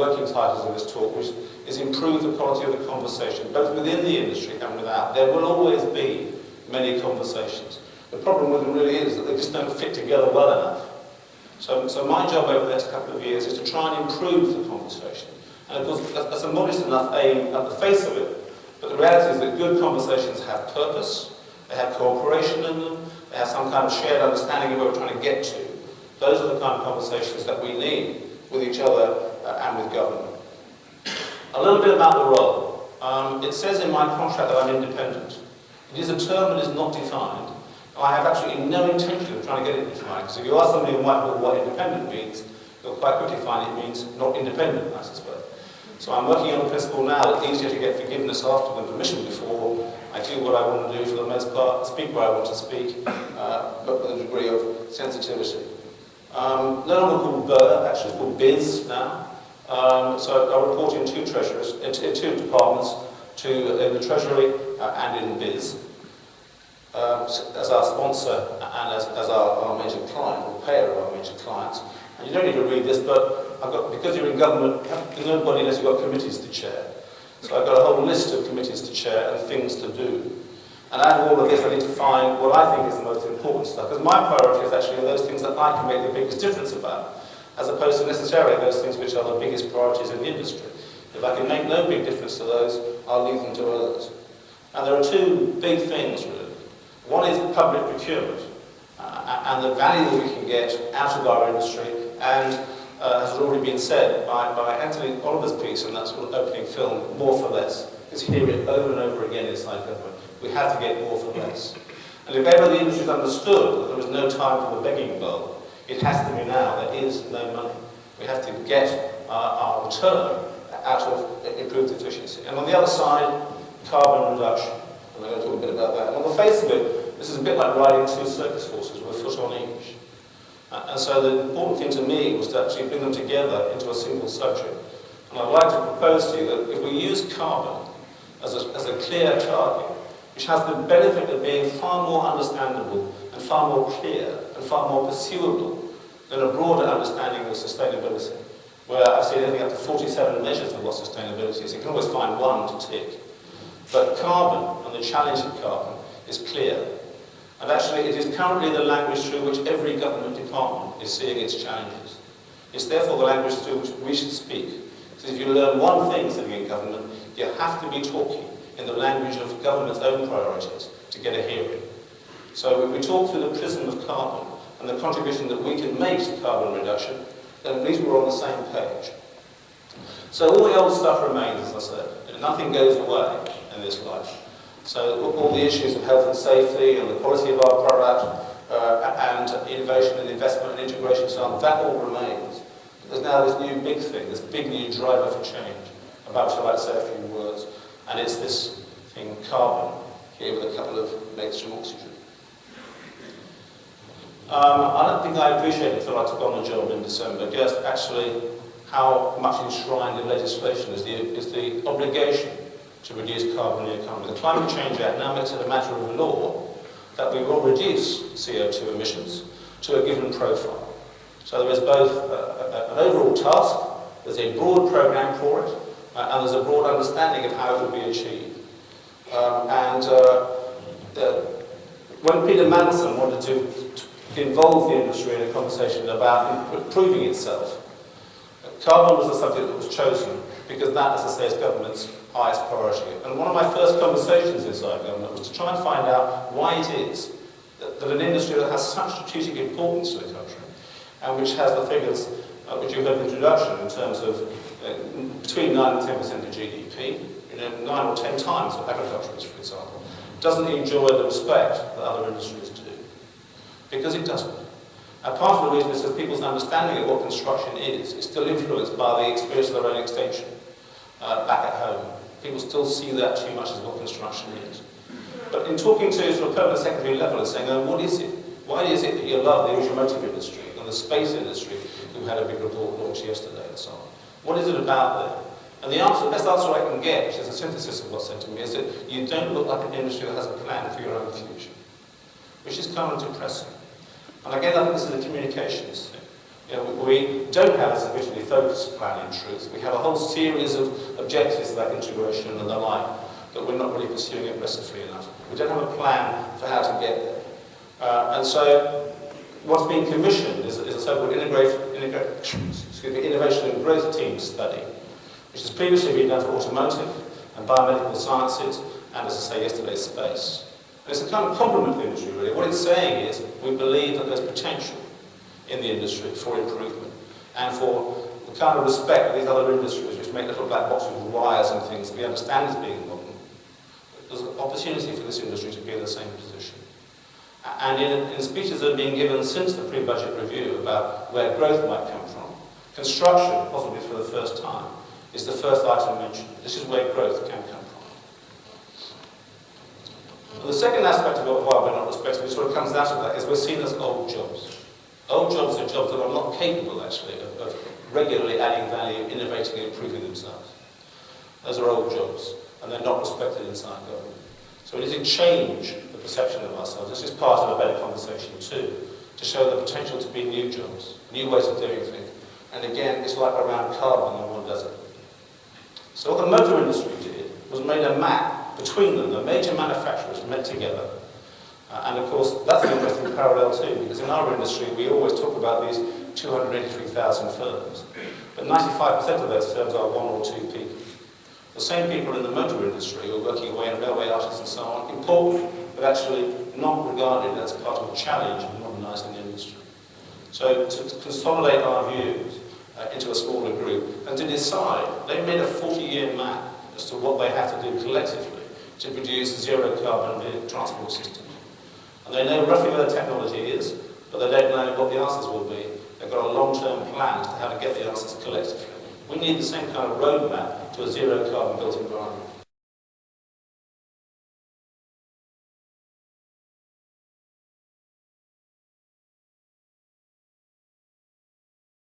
working titles of this talk, which is improve the quality of the conversation, both within the industry and without. There will always be many conversations. The problem with them really is that they just don't fit together well enough. So my job over the next couple of years is to try and improve the conversation. And of course, that's a modest enough aim at the face of it, but the reality is that good conversations have purpose, they have cooperation in them, they have some kind of shared understanding of where we're trying to get to. Those are the kind of conversations that we need with each other and with government. A little bit about the role. It says in my contract that I'm independent. It is a term that is not defined. I have absolutely no intention of trying to get it defined, because if you ask somebody in Whitehall what independent means, you'll quite quickly find it means not independent, I suspect. So I'm working on the principle now that it's easier to get forgiveness after than permission before. I do what I want to do for the most part, speak where I want to speak, but with a degree of sensitivity. No longer called BER, actually it's called BIS now. So I report in two departments, in the Treasury and in BIS. As our sponsor and as our major client, or payer of our major clients. And you don't need to read this, but because you're in government, there's nobody unless you've got committees to chair. So I've got a whole list of committees to chair and things to do. And out of all of this, I need to find what I think is the most important stuff. Because my priority is actually those things that I can make the biggest difference about, as opposed to necessarily those things which are the biggest priorities in the industry. If I can make no big difference to those, I'll leave them to others. And there are two big things, really. One is public procurement, and the value that we can get out of our industry, and as has already been said by Anthony Oliver's piece in that sort of opening film, more for less. Because you hear it over and over again inside government. We have to get more for less. And if ever the industry has understood that there is no time for the begging bowl, it has to be now. There is no money. We have to get our return out of improved efficiency. And on the other side, carbon reduction. And I'm going to talk a bit about that. And on the face of it, this is a bit like riding two circus horses with a foot on each. And so the important thing to me was to actually bring them together into a single subject. And I'd like to propose to you that if we use carbon as a clear target, which has the benefit of being far more understandable and far more clear and far more pursuable than a broader understanding of sustainability, where I've seen anything up to 47 measures of what sustainability is. You can always find one to tick. But carbon and the challenge of carbon is clear. And actually it is currently the language through which every government department is seeing its challenges. It's therefore the language through which we should speak. So if you learn one thing sitting in government, you have to be talking in the language of government's own priorities to get a hearing. So when we talk through the prism of carbon and the contribution that we can make to carbon reduction, then at least we're on the same page. So all the old stuff remains, as I said. Nothing goes away in this life. So all the issues of health and safety and the quality of our product and innovation and investment and integration and so on, that all remains. There's now this new big thing, this big new driver for change, about which I'd like to say a few words. And it's this thing, carbon, here with a couple of mates from oxygen. I don't think I appreciated until I took on the job in December, just actually how much enshrined in legislation is the obligation to reduce carbon in the economy. The Climate Change Act now makes it a matter of law that we will reduce CO2 emissions to a given profile. So there is both an overall task, there's a broad programme for it, and there's a broad understanding of how it will be achieved. When Peter Mandelson wanted to involve the industry in a conversation about improving itself, carbon was the subject that was chosen because that, as I say, is government's highest priority. And one of my first conversations inside government was to try and find out why it is that an industry that has such strategic importance to the country and which has the figures which you heard in the introduction in terms of between 9 and 10% of GDP, 9 or 10 times what agriculture is, for example, doesn't enjoy the respect that other industries do. Because it doesn't. And part of the reason is that people's understanding of what construction is still influenced by the experience of their own extension back at home. People still see that too much as what construction is. But in talking to sort of permanent secretary level and saying, oh, what is it? Why is it that you love the automotive industry and the space industry, who had a big report launched yesterday and so on? What is it about there? And the best answer I can get, which is a synthesis of what's said to me, is that you don't look like an industry that has a plan for your own future, which is kind of depressing. And again, I think this is a communications thing. You know, we don't have a sufficiently focused plan, in truth. We have a whole series of objectives like integration and the like that we're not really pursuing aggressively enough. We don't have a plan for how to get there. And so what's being commissioned is a so-called innovation and growth team study, which has previously been done for automotive and biomedical sciences, and as I say yesterday, space. And it's a kind of complement to the industry, really. What it's saying is we believe that there's potential in the industry for improvement and for the kind of respect of these other industries which make little black boxes with wires and things that we understand as being modern. There's an opportunity for this industry to be in the same position. And in speeches that have been given since the pre-budget review about where growth might come from, construction, possibly for the first time, is the first item mentioned. This is where growth can come from. Well, the second aspect of why we're not respected, which sort of comes out of that, is we're seen as old jobs. Old jobs are jobs that are not capable, actually, of regularly adding value, innovating and improving themselves. Those are old jobs, and they're not respected inside government. So we need to change the perception of ourselves. This is part of a better conversation too, to show the potential to be new jobs, new ways of doing things. And again, it's like around carbon, no one does it. So what the motor industry did was made a map between them, the major manufacturers met together. And of course, that's an interesting parallel too, because in our industry, we always talk about these 283,000 firms. But 95% of those firms are one or two people. The same people in the motor industry who are working away in railway arches and so on, important, but actually not regarded as part of a challenge in modernising the industry. So to consolidate our views into a smaller group and to decide, they made a 40-year map as to what they have to do collectively to produce zero-carbon transport systems. And they know roughly where the technology is, but they don't know what the answers will be. They've got a long-term plan as to how to get the answers collectively. We need the same kind of roadmap to a zero-carbon built environment.